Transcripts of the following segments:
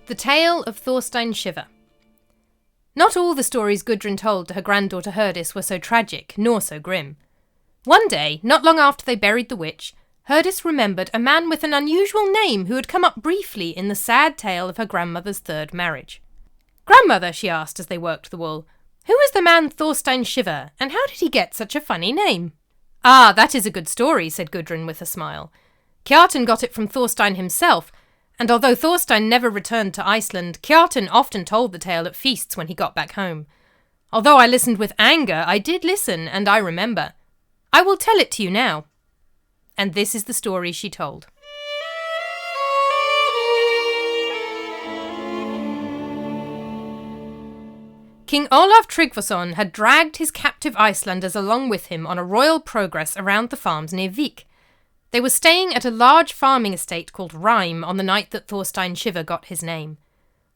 The Tale of Thorstein Shiver. Not all the stories Gudrun told to her granddaughter Herdis were so tragic, nor so grim. One day, not long after they buried the witch, Herdis remembered a man with an unusual name who had come up briefly in the sad tale of her grandmother's third marriage. "Grandmother," she asked as they worked the wool, "who is the man Thorstein Shiver, and how did he get such a funny name?" "Ah, that is a good story," said Gudrun with a smile. "Kjartan got it from Thorstein himself, and although Thorstein never returned to Iceland, Kjartan often told the tale at feasts when he got back home. Although I listened with anger, I did listen, and I remember. I will tell it to you now." And this is the story she told. King Óláf Tryggvason had dragged his captive Icelanders along with him on a royal progress around the farms near Vik. They were staying at a large farming estate called Rime on the night that Thorstein Shiver got his name.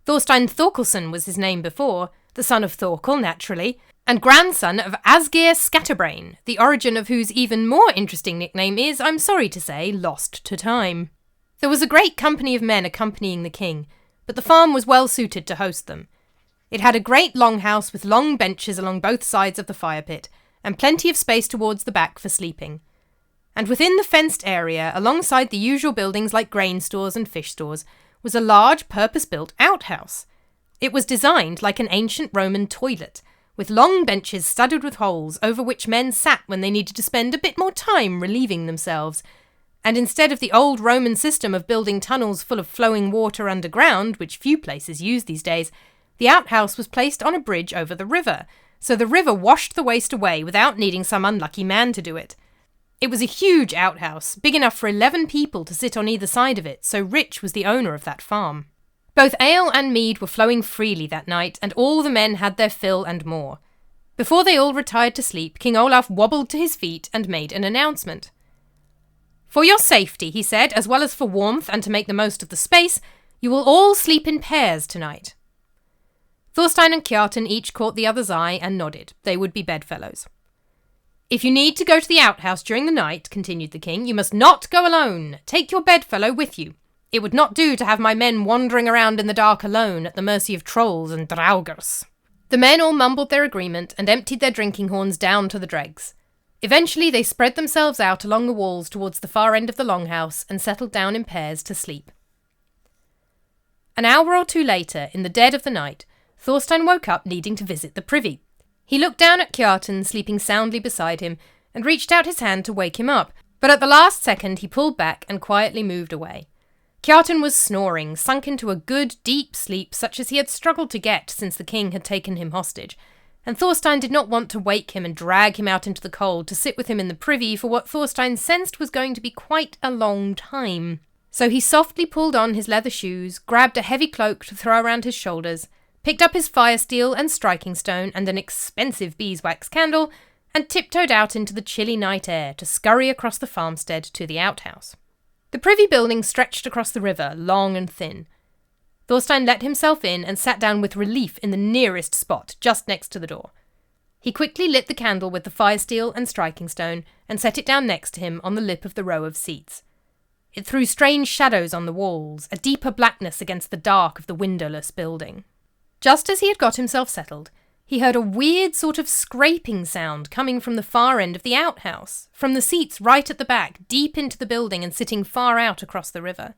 Thorstein Thorkelson was his name before, the son of Thorkel, naturally, and grandson of Asgeir Scatterbrain, the origin of whose even more interesting nickname is, I'm sorry to say, lost to time. There was a great company of men accompanying the king, but the farm was well suited to host them. It had a great longhouse with long benches along both sides of the fire pit, and plenty of space towards the back for sleeping. And within the fenced area, alongside the usual buildings like grain stores and fish stores, was a large purpose-built outhouse. It was designed like an ancient Roman toilet, with long benches studded with holes over which men sat when they needed to spend a bit more time relieving themselves. And instead of the old Roman system of building tunnels full of flowing water underground, which few places use these days, the outhouse was placed on a bridge over the river, so the river washed the waste away without needing some unlucky man to do it. It was a huge outhouse, big enough for 11 people to sit on either side of it, so rich was the owner of that farm. Both ale and mead were flowing freely that night, and all the men had their fill and more. Before they all retired to sleep, King Óláf wobbled to his feet and made an announcement. "For your safety," he said, "as well as for warmth and to make the most of the space, you will all sleep in pairs tonight." Thorstein and Kjartan each caught the other's eye and nodded. They would be bedfellows. "If you need to go to the outhouse during the night," continued the king, "you must not go alone. Take your bedfellow with you. It would not do to have my men wandering around in the dark alone at the mercy of trolls and draugrs." The men all mumbled their agreement and emptied their drinking horns down to the dregs. Eventually they spread themselves out along the walls towards the far end of the longhouse and settled down in pairs to sleep. An hour or two later, in the dead of the night, Thorstein woke up needing to visit the privy. He looked down at Kjartan, sleeping soundly beside him, and reached out his hand to wake him up, but at the last second he pulled back and quietly moved away. Kjartan was snoring, sunk into a good, deep sleep such as he had struggled to get since the king had taken him hostage, and Thorstein did not want to wake him and drag him out into the cold to sit with him in the privy for what Thorstein sensed was going to be quite a long time. So he softly pulled on his leather shoes, grabbed a heavy cloak to throw around his shoulders, picked up his fire steel and striking stone and an expensive beeswax candle, and tiptoed out into the chilly night air to scurry across the farmstead to the outhouse. The privy building stretched across the river, long and thin. Thorstein let himself in and sat down with relief in the nearest spot, just next to the door. He quickly lit the candle with the fire steel and striking stone and set it down next to him on the lip of the row of seats. It threw strange shadows on the walls, a deeper blackness against the dark of the windowless building. Just as he had got himself settled, he heard a weird sort of scraping sound coming from the far end of the outhouse, from the seats right at the back, deep into the building and sitting far out across the river.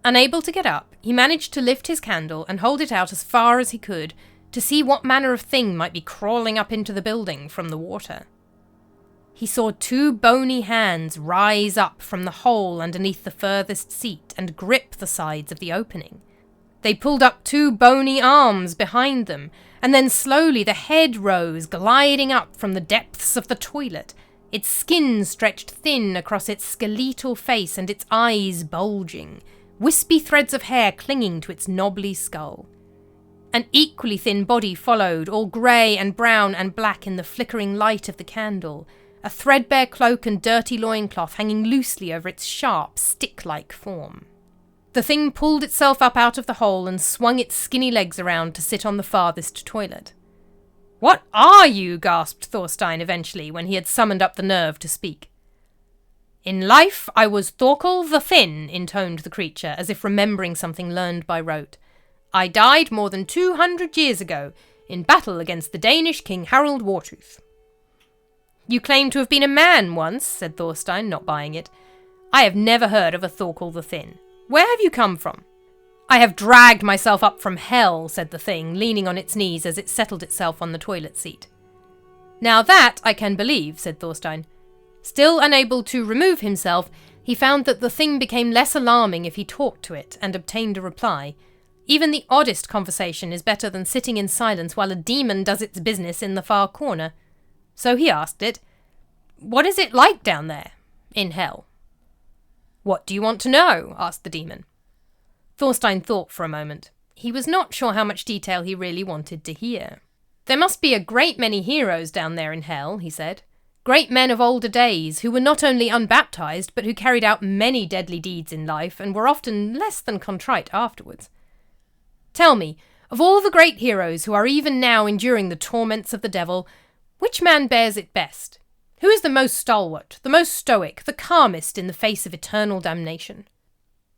Unable to get up, he managed to lift his candle and hold it out as far as he could to see what manner of thing might be crawling up into the building from the water. He saw 2 bony hands rise up from the hole underneath the furthest seat and grip the sides of the opening. They pulled up 2 bony arms behind them, and then slowly the head rose, gliding up from the depths of the toilet, its skin stretched thin across its skeletal face and its eyes bulging, wispy threads of hair clinging to its knobbly skull. An equally thin body followed, all grey and brown and black in the flickering light of the candle, a threadbare cloak and dirty loincloth hanging loosely over its sharp, stick-like form. The thing pulled itself up out of the hole and swung its skinny legs around to sit on the farthest toilet. "What are you?" gasped Thorstein eventually, when he had summoned up the nerve to speak. "In life I was Thorkel the Thin," intoned the creature, as if remembering something learned by rote. I died more than 200 years ago in battle against the Danish King Harald Wartooth." "You claim to have been a man once," said Thorstein, not buying it. "I have never heard of a Thorkel the Thin. Where have you come from?" "I have dragged myself up from hell," said the thing, leaning on its knees as it settled itself on the toilet seat. "Now that I can believe," said Thorstein. Still unable to remove himself, he found that the thing became less alarming if he talked to it and obtained a reply. Even the oddest conversation is better than sitting in silence while a demon does its business in the far corner. So he asked it, "What is it like down there, in hell?" "What do you want to know?" asked the demon. Thorstein thought for a moment. He was not sure how much detail he really wanted to hear. "There must be a great many heroes down there in hell," he said. "Great men of older days, who were not only unbaptized, but who carried out many deadly deeds in life, and were often less than contrite afterwards. Tell me, of all the great heroes who are even now enduring the torments of the devil, which man bears it best? Who is the most stalwart, the most stoic, the calmest in the face of eternal damnation?"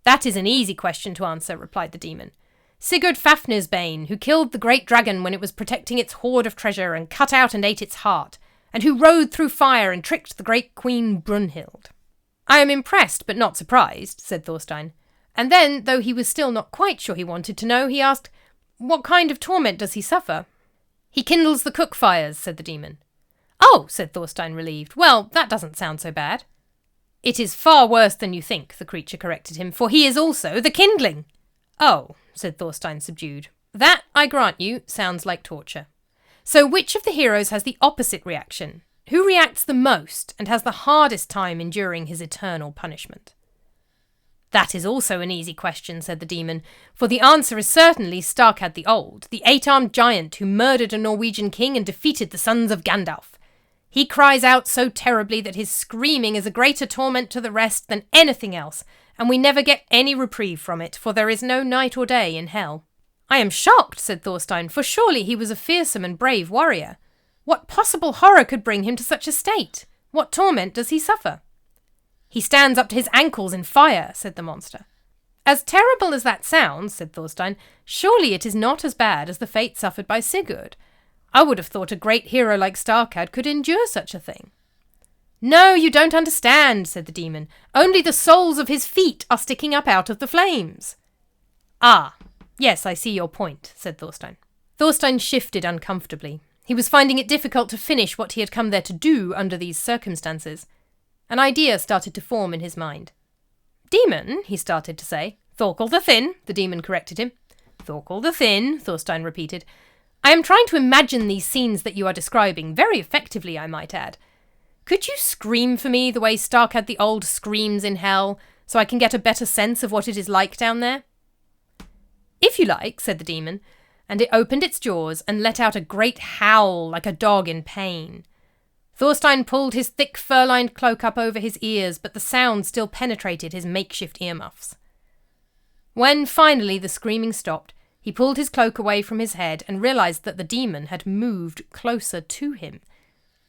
"That is an easy question to answer," replied the demon. "Sigurd Fafnersbane, who killed the great dragon when it was protecting its hoard of treasure and cut out and ate its heart, and who rode through fire and tricked the great Queen Brunhild." "I am impressed, but not surprised," said Thorstein. And then, though he was still not quite sure he wanted to know, he asked, "What kind of torment does he suffer?" "He kindles the cook fires," said the demon. "Oh," said Thorstein, relieved. "Well, that doesn't sound so bad." "It is far worse than you think," the creature corrected him, "for he is also the kindling." "Oh," said Thorstein, subdued. "That, I grant you, sounds like torture. So which of the heroes has the opposite reaction? Who reacts the most and has the hardest time enduring his eternal punishment?" "That is also an easy question," said the demon, "for the answer is certainly Starkad the Old, the 8-armed giant who murdered a Norwegian king and defeated the sons of Gandalf. He cries out so terribly that his screaming is a greater torment to the rest than anything else, and we never get any reprieve from it, for there is no night or day in hell." "I am shocked," said Thorstein, "for surely he was a fearsome and brave warrior. What possible horror could bring him to such a state? What torment does he suffer?" "He stands up to his ankles in fire," said the monster. "As terrible as that sounds," said Thorstein, "surely it is not as bad as the fate suffered by Sigurd. I would have thought a great hero like Starkad could endure such a thing." "No, you don't understand," said the demon. "Only the soles of his feet are sticking up out of the flames." "Ah, yes, I see your point," said Thorstein. Thorstein shifted uncomfortably. He was finding it difficult to finish what he had come there to do under these circumstances. An idea started to form in his mind. "Demon," he started to say. "Thorkel the Thin," the demon corrected him. "Thorkel the Thin," Thorstein repeated. "I am trying to imagine these scenes that you are describing, very effectively, I might add. Could you scream for me the way Starkad the Old screams in hell, so I can get a better sense of what it is like down there?" "If you like," said the demon, and it opened its jaws and let out a great howl like a dog in pain. Thorstein pulled his thick fur-lined cloak up over his ears, but the sound still penetrated his makeshift earmuffs. When finally the screaming stopped, he pulled his cloak away from his head and realized that the demon had moved closer to him.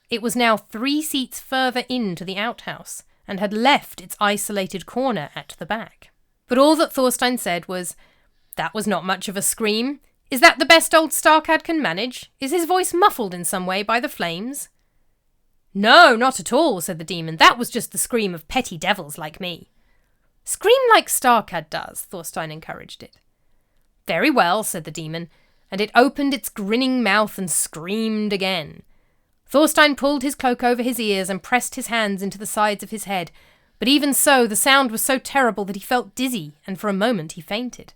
It was now 3 seats further into the outhouse, and had left its isolated corner at the back. But all that Thorstein said was, "That was not much of a scream. Is that the best old Starkad can manage? Is his voice muffled in some way by the flames?" "No, not at all," said the demon. "That was just the scream of petty devils like me." "Scream like Starkad does," Thorstein encouraged it. "Very well," said the demon, and it opened its grinning mouth and screamed again. Thorstein pulled his cloak over his ears and pressed his hands into the sides of his head, but even so the sound was so terrible that he felt dizzy, and for a moment he fainted.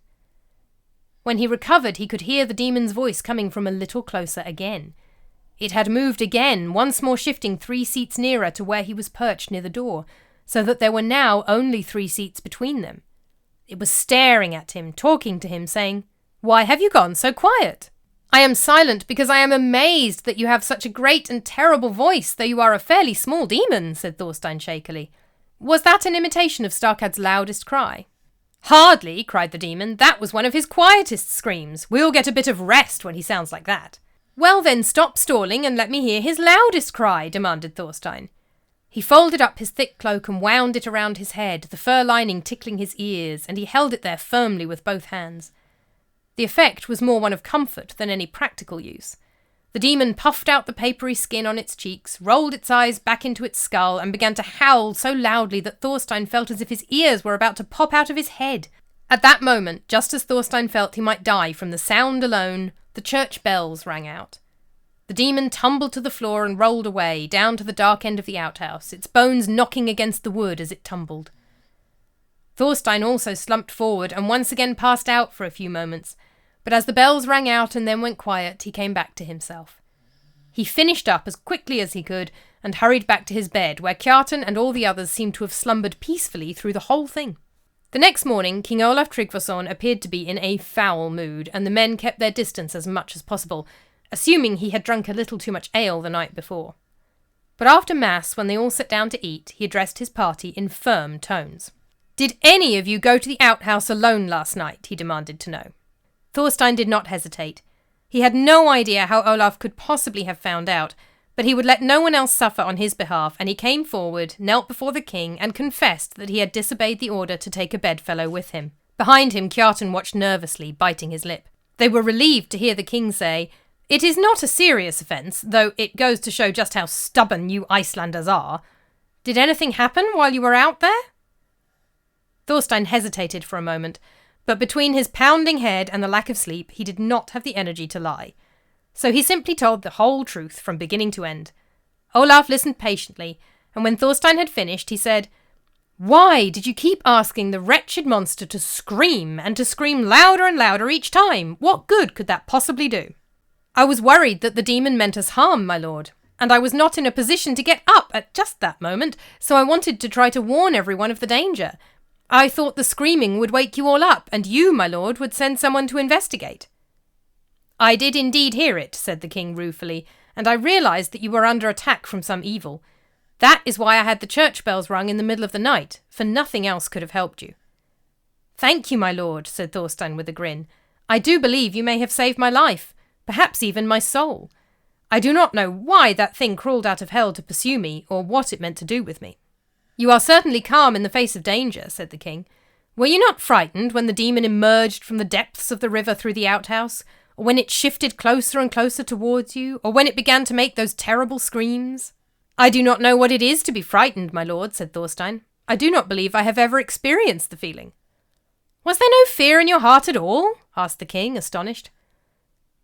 When he recovered, he could hear the demon's voice coming from a little closer again. It had moved again, once more shifting 3 seats nearer to where he was perched near the door, so that there were now only 3 seats between them. It was staring at him, talking to him, saying, "Why have you gone so quiet?" "I am silent because I am amazed that you have such a great and terrible voice, though you are a fairly small demon," said Thorstein shakily. "Was that an imitation of Starkad's loudest cry?" "Hardly," cried the demon. "That was one of his quietest screams. We'll get a bit of rest when he sounds like that." "Well then, stop stalling and let me hear his loudest cry," demanded Thorstein. He folded up his thick cloak and wound it around his head, the fur lining tickling his ears, and he held it there firmly with both hands. The effect was more one of comfort than any practical use. The demon puffed out the papery skin on its cheeks, rolled its eyes back into its skull, and began to howl so loudly that Thorstein felt as if his ears were about to pop out of his head. At that moment, just as Thorstein felt he might die from the sound alone, the church bells rang out. The demon tumbled to the floor and rolled away, down to the dark end of the outhouse, its bones knocking against the wood as it tumbled. Thorstein also slumped forward and once again passed out for a few moments, but as the bells rang out and then went quiet, he came back to himself. He finished up as quickly as he could and hurried back to his bed, where Kjartan and all the others seemed to have slumbered peacefully through the whole thing. The next morning, King Olaf Tryggvason appeared to be in a foul mood, and the men kept their distance as much as possible, assuming he had drunk a little too much ale the night before. But after Mass, when they all sat down to eat, he addressed his party in firm tones. "Did any of you go to the outhouse alone last night?" he demanded to know. Thorstein did not hesitate. He had no idea how Olaf could possibly have found out, but he would let no one else suffer on his behalf, and he came forward, knelt before the king, and confessed that he had disobeyed the order to take a bedfellow with him. Behind him, Kjartan watched nervously, biting his lip. They were relieved to hear the king say, "It is not a serious offence, though it goes to show just how stubborn you Icelanders are. Did anything happen while you were out there?" Thorstein hesitated for a moment, but between his pounding head and the lack of sleep, he did not have the energy to lie. So he simply told the whole truth from beginning to end. Olaf listened patiently, and when Thorstein had finished, he said, "Why did you keep asking the wretched monster to scream, and to scream louder and louder each time? What good could that possibly do?" "I was worried that the demon meant us harm, my lord, and I was not in a position to get up at just that moment, so I wanted to try to warn everyone of the danger. I thought the screaming would wake you all up, and you, my lord, would send someone to investigate." "I did indeed hear it," said the king ruefully, "and I realised that you were under attack from some evil. That is why I had the church bells rung in the middle of the night, for nothing else could have helped you." "Thank you, my lord," said Thorstein with a grin. "I do believe you may have saved my life, perhaps even my soul. I do not know why that thing crawled out of hell to pursue me, or what it meant to do with me." "You are certainly calm in the face of danger," said the king. "Were you not frightened when the demon emerged from the depths of the river through the outhouse, or when it shifted closer and closer towards you, or when it began to make those terrible screams?" "I do not know what it is to be frightened, my lord," said Thorstein. "I do not believe I have ever experienced the feeling." "Was there no fear in your heart at all?" asked the king, astonished.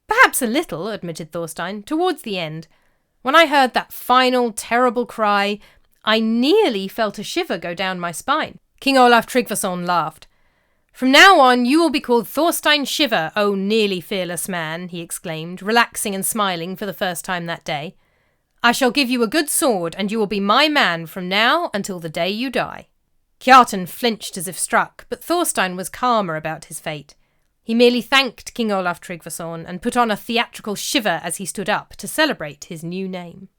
"Perhaps a little," admitted Thorstein, "towards the end. When I heard that final, terrible cry, I nearly felt a shiver go down my spine." King Olaf Tryggvason laughed. "From now on you will be called Thorstein Shiver, O nearly fearless man," he exclaimed, relaxing and smiling for the first time that day. "I shall give you a good sword, and you will be my man from now until the day you die." Kjartan flinched as if struck, but Thorstein was calmer about his fate. He merely thanked King Olaf Tryggvason and put on a theatrical shiver as he stood up to celebrate his new name.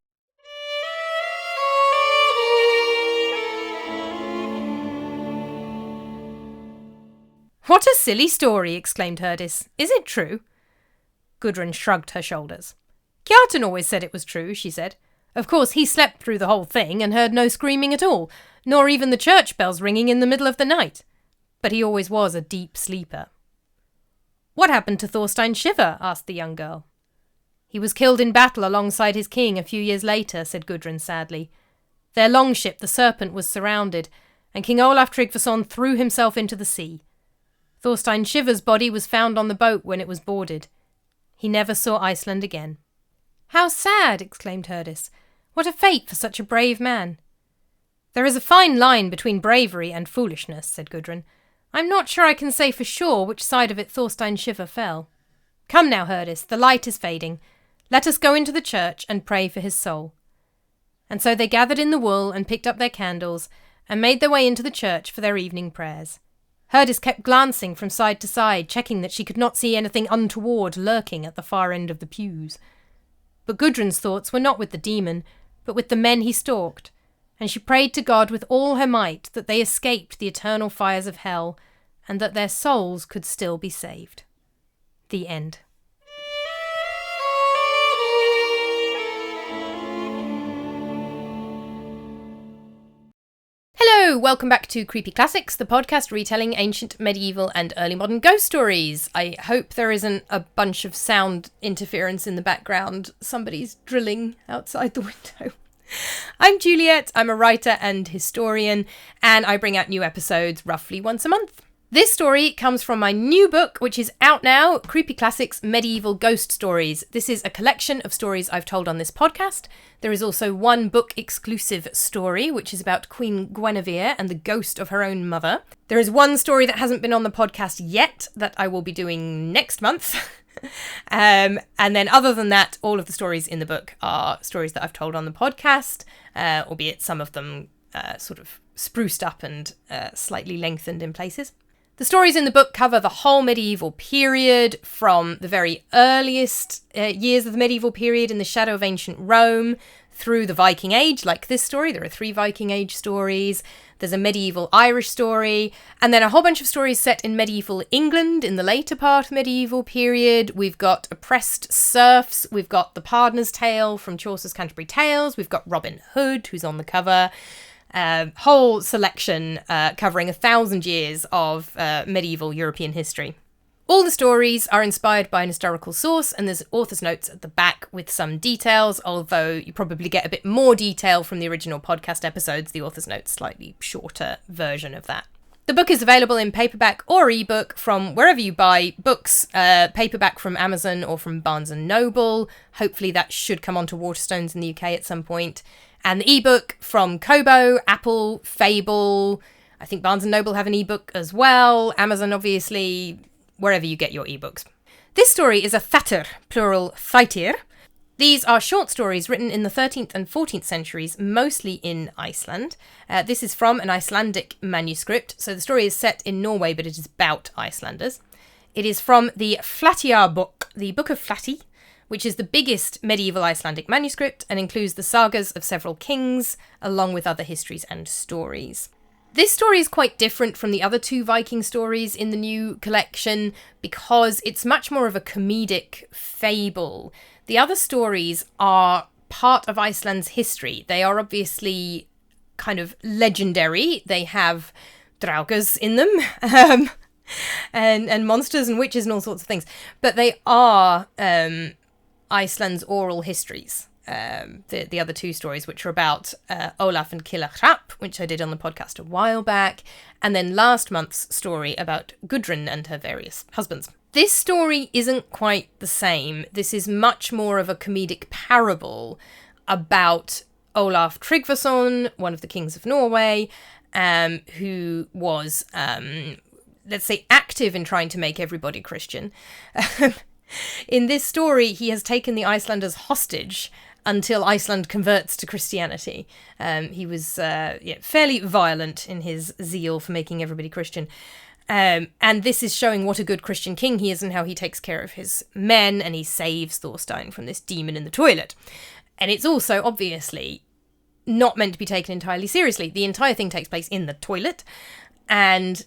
"What a silly story," exclaimed Herdis. "Is it true?" Gudrun shrugged her shoulders. "Kjartan always said it was true," she said. "Of course he slept through the whole thing and heard no screaming at all, nor even the church bells ringing in the middle of the night. But he always was a deep sleeper." "What happened to Thorstein Shiver?" asked the young girl. "He was killed in battle alongside his king a few years later," said Gudrun sadly. "Their longship, the Serpent, was surrounded, and King Olaf Tryggvason threw himself into the sea. Thorstein Shiver's body was found on the boat when it was boarded. He never saw Iceland again." "How sad!" exclaimed Herdis. "What a fate for such a brave man." "There is a fine line between bravery and foolishness," said Gudrun. "I'm not sure I can say for sure which side of it Thorstein Shiver fell. Come now, Herdis, the light is fading. Let us go into the church and pray for his soul." And so they gathered in the wool and picked up their candles and made their way into the church for their evening prayers. Herdis kept glancing from side to side, checking that she could not see anything untoward lurking at the far end of the pews. But Gudrun's thoughts were not with the demon, but with the men he stalked, and she prayed to God with all her might that they escaped the eternal fires of hell, and that their souls could still be saved. The end. Hello, welcome back to Creepy Classics, the podcast retelling ancient, medieval and early modern ghost stories. I hope there isn't a bunch of sound interference in the background. Somebody's drilling outside the window. I'm Juliet, I'm a writer and historian, and I bring out new episodes roughly once a month. This story comes from my new book, which is out now, Creepy Classics Medieval Ghost Stories. This is a collection of stories I've told on this podcast. There is also one book-exclusive story, which is about Queen Guinevere and the ghost of her own mother. There is one story that hasn't been on the podcast yet that I will be doing next month. And then other than that, all of the stories in the book are stories that I've told on the podcast, albeit some of them sort of spruced up and slightly lengthened in places. The stories in the book cover the whole medieval period, from the very earliest years of the medieval period in the shadow of ancient Rome, through the Viking Age, like this story. There are 3 Viking Age stories. There's a medieval Irish story, and then a whole bunch of stories set in medieval England in the later part of the medieval period. We've got oppressed serfs. We've got the Pardoner's Tale from Chaucer's Canterbury Tales. We've got Robin Hood, who's on the cover. Whole selection covering 1,000 years of medieval European history. All the stories are inspired by an historical source, and there's author's notes at the back with some details, although you probably get a bit more detail from the original podcast episodes. The author's notes, slightly shorter version of that. The book is available in paperback or ebook from wherever you buy books, paperback from Amazon or from Barnes & Noble. Hopefully that should come onto Waterstones in the UK at some point. And the ebook from Kobo, Apple, Fable. I think Barnes & Noble have an ebook as well. Amazon, obviously, wherever you get your ebooks. This story is a Þáttur, plural Þættir. These are short stories written in the 13th and 14th centuries, mostly in Iceland. This is from an Icelandic manuscript, so the story is set in Norway, but it is about Icelanders. It is from the Flateyjarbók, the Book of Flatey, which is the biggest medieval Icelandic manuscript and includes the sagas of several kings, along with other histories and stories. This story is quite different from the other 2 Viking stories in the new collection because it's much more of a comedic fable. The other stories are part of Iceland's history. They are obviously kind of legendary. They have draugas in them, and monsters and witches and all sorts of things. But they are Iceland's oral histories. The other 2 stories, which are about Óláf and Killa, which I did on the podcast a while back, and then last month's story about Gudrun and her various husbands. This story isn't quite the same. This is much more of a comedic parable about Óláf Tryggvason, one of the kings of Norway, who was, let's say, active in trying to make everybody Christian. In this story, he has taken the Icelanders hostage until Iceland converts to Christianity. He was fairly violent in his zeal for making everybody Christian. And this is showing what a good Christian king he is and how he takes care of his men, and he saves Thorstein from this demon in the toilet. And it's also, obviously, not meant to be taken entirely seriously. The entire thing takes place in the toilet, and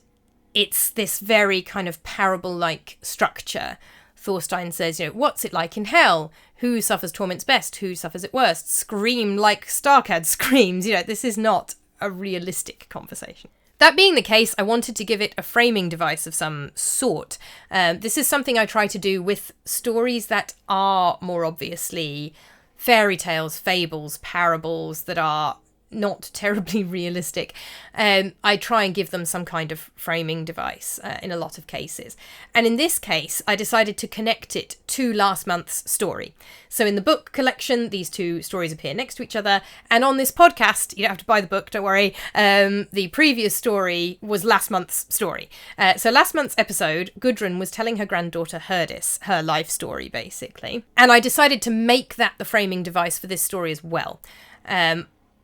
it's this very kind of parable-like structure. Thorstein says, what's it like in hell? Who suffers torments best? Who suffers it worst? Scream like Starcad screams. This is not a realistic conversation. That being the case, I wanted to give it a framing device of some sort. This is something I try to do with stories that are more obviously fairy tales, fables, parables that are not terribly realistic. I try and give them some kind of framing device in a lot of cases. And in this case, I decided to connect it to last month's story. So in the book collection, these 2 stories appear next to each other. And on this podcast, you don't have to buy the book, don't worry. The previous story was last month's story. So last month's episode, Gudrun was telling her granddaughter Herdis her life story, basically. And I decided to make that the framing device for this story as well.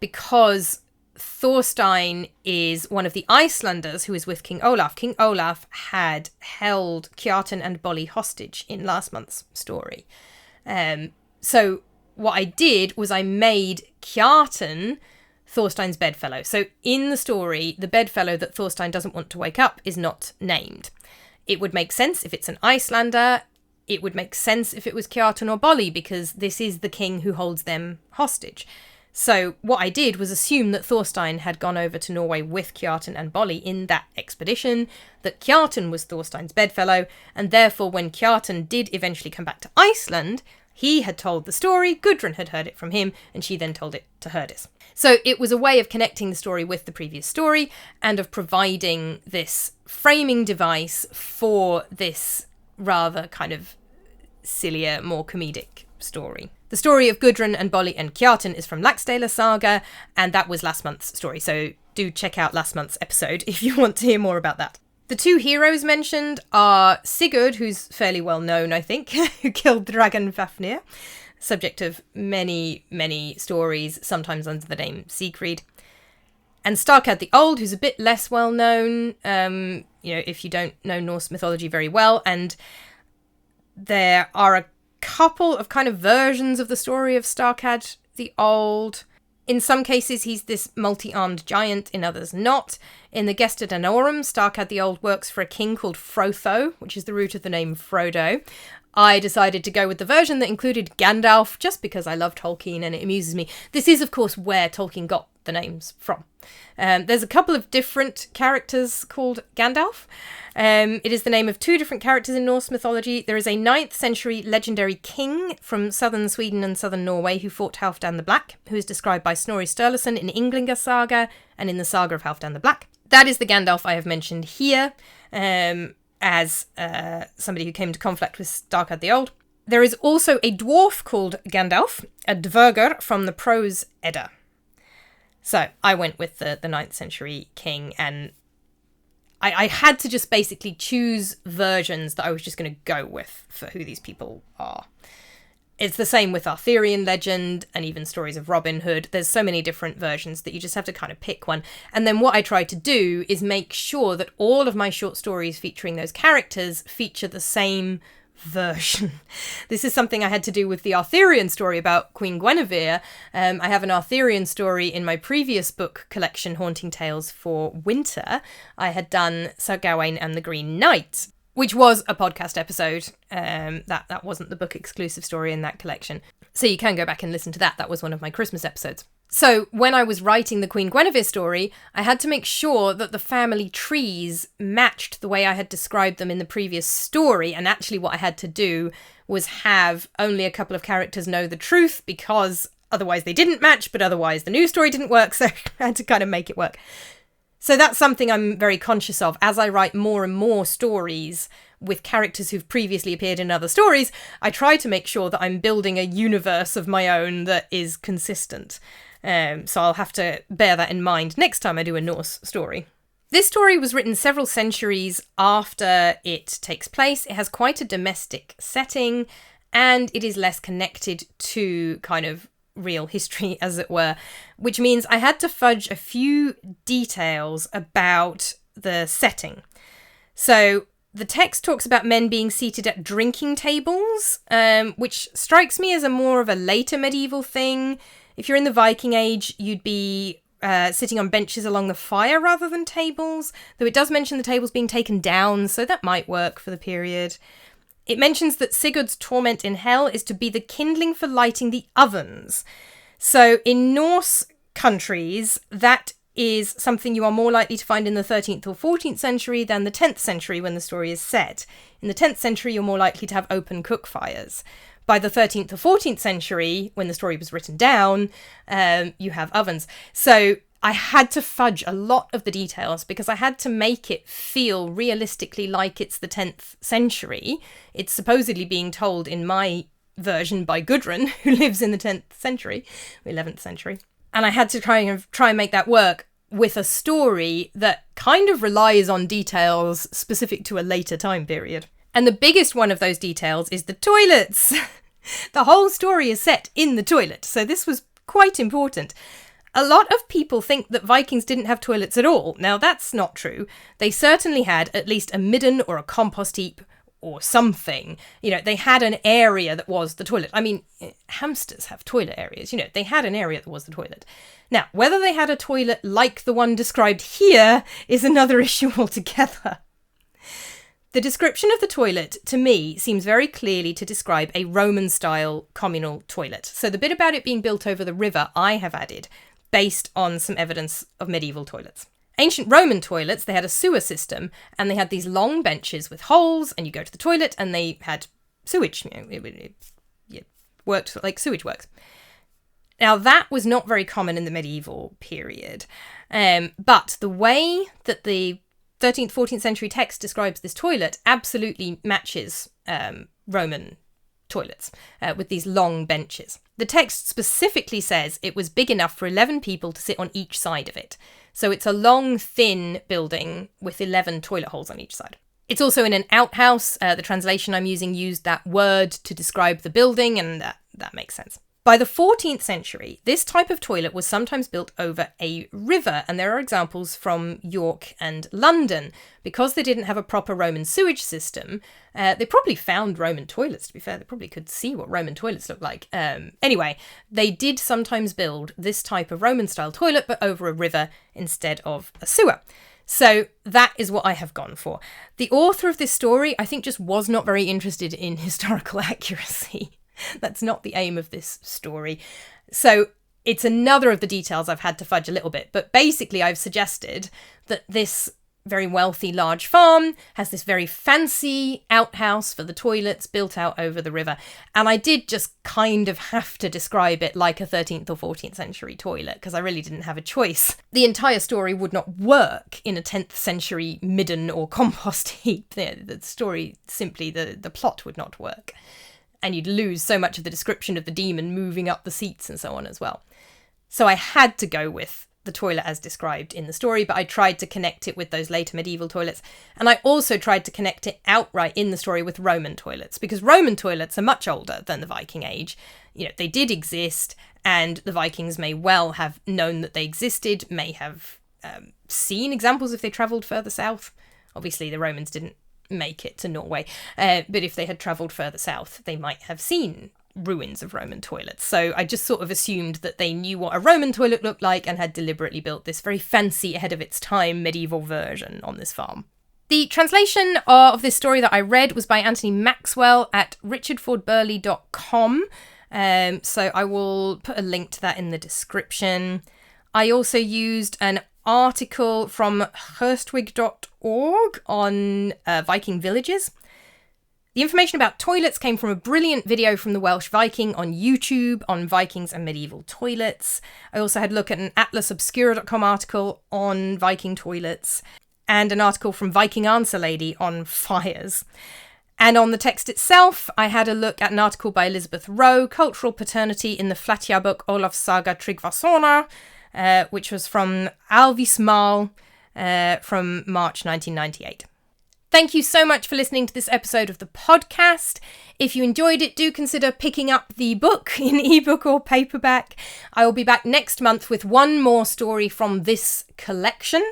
Because Thorstein is one of the Icelanders who is with King Óláf. King Óláf had held Kjartan and Bolli hostage in last month's story. So what I did was I made Kjartan Thorstein's bedfellow. So in the story, the bedfellow that Thorstein doesn't want to wake up is not named. It would make sense if it's an Icelander. It would make sense if it was Kjartan or Bolli, because this is the king who holds them hostage. So what I did was assume that Thorstein had gone over to Norway with Kjartan and Bolli in that expedition, that Kjartan was Thorstein's bedfellow, and therefore when Kjartan did eventually come back to Iceland, he had told the story, Gudrun had heard it from him, and she then told it to Herdis. So it was a way of connecting the story with the previous story, and of providing this framing device for this rather kind of sillier, more comedic story. The story of Gudrun and Bolli and Kjartan is from Laxdæla saga, and that was last month's story, so do check out last month's episode if you want to hear more about that. The two heroes mentioned are Sigurd, who's fairly well known, I think, who killed the dragon Fafnir, subject of many, many stories, sometimes under the name Siegfried. And Starkad the Old, who's a bit less well known, if you don't know Norse mythology very well. And there are a couple of kind of versions of the story of Starkad the Old. In some cases, he's this multi-armed giant, in others not. In the Gesta Danorum, Starkad the Old works for a king called Frotho, which is the root of the name Frodo. I decided to go with the version that included Gandalf, just because I love Tolkien and it amuses me. This is, of course, where Tolkien got the names from. There's a couple of different characters called Gandalf. It is the name of two different characters in Norse mythology. There is a 9th century legendary king from southern Sweden and southern Norway who fought Halfdan the Black, who is described by Snorri Sturluson in Ynglinga saga and in the saga of Halfdan the Black. That is the Gandalf I have mentioned here, as somebody who came into conflict with Starkad the Old. There is also a dwarf called Gandalf, a dvurgur from the Prose Edda. So I went with the 9th century king, and I had to just basically choose versions that I was just going to go with for who these people are. It's the same with Arthurian legend and even stories of Robin Hood. There's so many different versions that you just have to kind of pick one. And then what I try to do is make sure that all of my short stories featuring those characters feature the same version. This is something I had to do with the Arthurian story about Queen Guinevere. I have an Arthurian story in my previous book collection, Haunting Tales for Winter. I had done Sir Gawain and the Green Knight, which was a podcast episode. That wasn't the book exclusive story in that collection. So you can go back and listen to that. That was one of my Christmas episodes. So when I was writing the Queen Guinevere story, I had to make sure that the family trees matched the way I had described them in the previous story. And actually what I had to do was have only a couple of characters know the truth, because otherwise they didn't match, but otherwise the new story didn't work. So I had to kind of make it work. So that's something I'm very conscious of. As I write more and more stories with characters who've previously appeared in other stories, I try to make sure that I'm building a universe of my own that is consistent. So I'll have to bear that in mind next time I do a Norse story. This story was written several centuries after it takes place. It has quite a domestic setting, and it is less connected to kind of real history, as it were, which means I had to fudge a few details about the setting. So the text talks about men being seated at drinking tables, which strikes me as a more of a later medieval thing. If you're in the Viking Age, you'd be sitting on benches along the fire rather than tables, though it does mention the tables being taken down, so that might work for the period. It mentions that Sigurd's torment in hell is to be the kindling for lighting the ovens. So in Norse countries, that is something you are more likely to find in the 13th or 14th century than the 10th century when the story is set. In the 10th century, you're more likely to have open cook fires. By the 13th or 14th century, when the story was written down, you have ovens. So I had to fudge a lot of the details because I had to make it feel realistically like it's the 10th century. It's supposedly being told in my version by Gudrun, who lives in the 10th century, or 11th century. And I had to try and make that work with a story that kind of relies on details specific to a later time period. And the biggest one of those details is the toilets. The whole story is set in the toilet, so this was quite important. A lot of people think that Vikings didn't have toilets at all. Now, that's not true. They certainly had at least a midden or a compost heap or something. You know, they had an area that was the toilet. I mean, hamsters have toilet areas. You know, they had an area that was the toilet. Now, whether they had a toilet like the one described here is another issue altogether. The description of the toilet, to me, seems very clearly to describe a Roman-style communal toilet. So the bit about it being built over the river I have added, based on some evidence of medieval toilets. Ancient Roman toilets, they had a sewer system, and they had these long benches with holes, and you go to the toilet, and they had sewage. It worked like sewage works. Now, that was not very common in the medieval period, but the way that the 13th, 14th century text describes this toilet absolutely matches Roman toilets with these long benches. The text specifically says it was big enough for 11 people to sit on each side of it. So it's a long, thin building with 11 toilet holes on each side. It's also in an outhouse. The translation I'm using used that word to describe the building, and that makes sense. By the 14th century, this type of toilet was sometimes built over a river, and there are examples from York and London. Because they didn't have a proper Roman sewage system, they probably found Roman toilets, to be fair. They probably could see what Roman toilets looked like. Anyway, they did sometimes build this type of Roman-style toilet, but over a river instead of a sewer. So that is what I have gone for. The author of this story, I think, just was not very interested in historical accuracy. That's not the aim of this story. So it's another of the details I've had to fudge a little bit. But basically, I've suggested that this very wealthy large farm has this very fancy outhouse for the toilets built out over the river. And I did just kind of have to describe it like a 13th or 14th century toilet, because I really didn't have a choice. The entire story would not work in a 10th century midden or compost heap. The story, simply, the plot would not work. And you'd lose so much of the description of the demon moving up the seats and so on as well. So I had to go with the toilet as described in the story, but I tried to connect it with those later medieval toilets. And I also tried to connect it outright in the story with Roman toilets, because Roman toilets are much older than the Viking Age. You know, they did exist, and the Vikings may well have known that they existed, may have seen examples if they travelled further south. Obviously, the Romans didn't make it to Norway, but if they had travelled further south, they might have seen ruins of Roman toilets. So I just sort of assumed that they knew what a Roman toilet looked like and had deliberately built this very fancy, ahead of its time medieval version on this farm. The translation of this story that I read was by Anthony Maxwell at richardfordburley.com. So I will put a link to that in the description. I also used an article from herstwig.org on Viking villages. The information about toilets came from a brilliant video from the Welsh Viking on YouTube on Vikings and medieval toilets. I also had a look at an atlasobscura.com article on Viking toilets and an article from Viking Answer Lady on fires. And on the text itself, I had a look at an article by Elizabeth Rowe, Cultural Paternity in the Flateyjarbók Óláfs saga Tryggvasonar, which was from Alvíssmál from March 1998. Thank you so much for listening to this episode of the podcast. If you enjoyed it, do consider picking up the book in ebook or paperback. I will be back next month with one more story from this collection.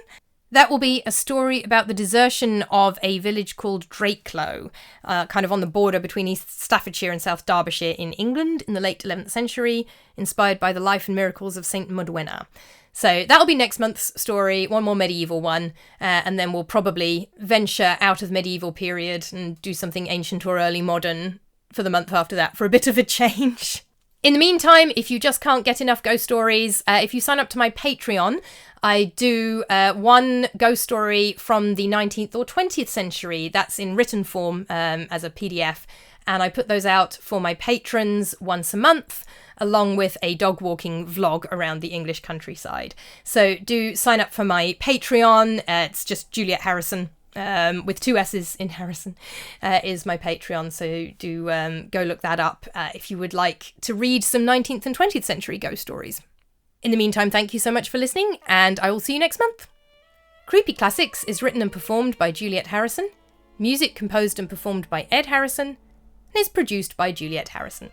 That will be a story about the desertion of a village called Drakelow, kind of on the border between East Staffordshire and South Derbyshire in England in the late 11th century, inspired by the life and miracles of St. Modwenna. So that'll be next month's story, one more medieval one, and then we'll probably venture out of the medieval period and do something ancient or early modern for the month after that for a bit of a change. In the meantime, if you just can't get enough ghost stories, if you sign up to my Patreon, I do one ghost story from the 19th or 20th century. That's in written form as a PDF. And I put those out for my patrons once a month, along with a dog walking vlog around the English countryside. So do sign up for my Patreon. It's just Juliet Harrisson, with 2 S's in Harrison, is my Patreon. So do go look that up if you would like to read some 19th and 20th century ghost stories. In the meantime, thank you so much for listening, and I will see you next month. Creepy Classics is written and performed by Juliet Harrisson, music composed and performed by Ed Harrisson, and is produced by Juliet Harrisson.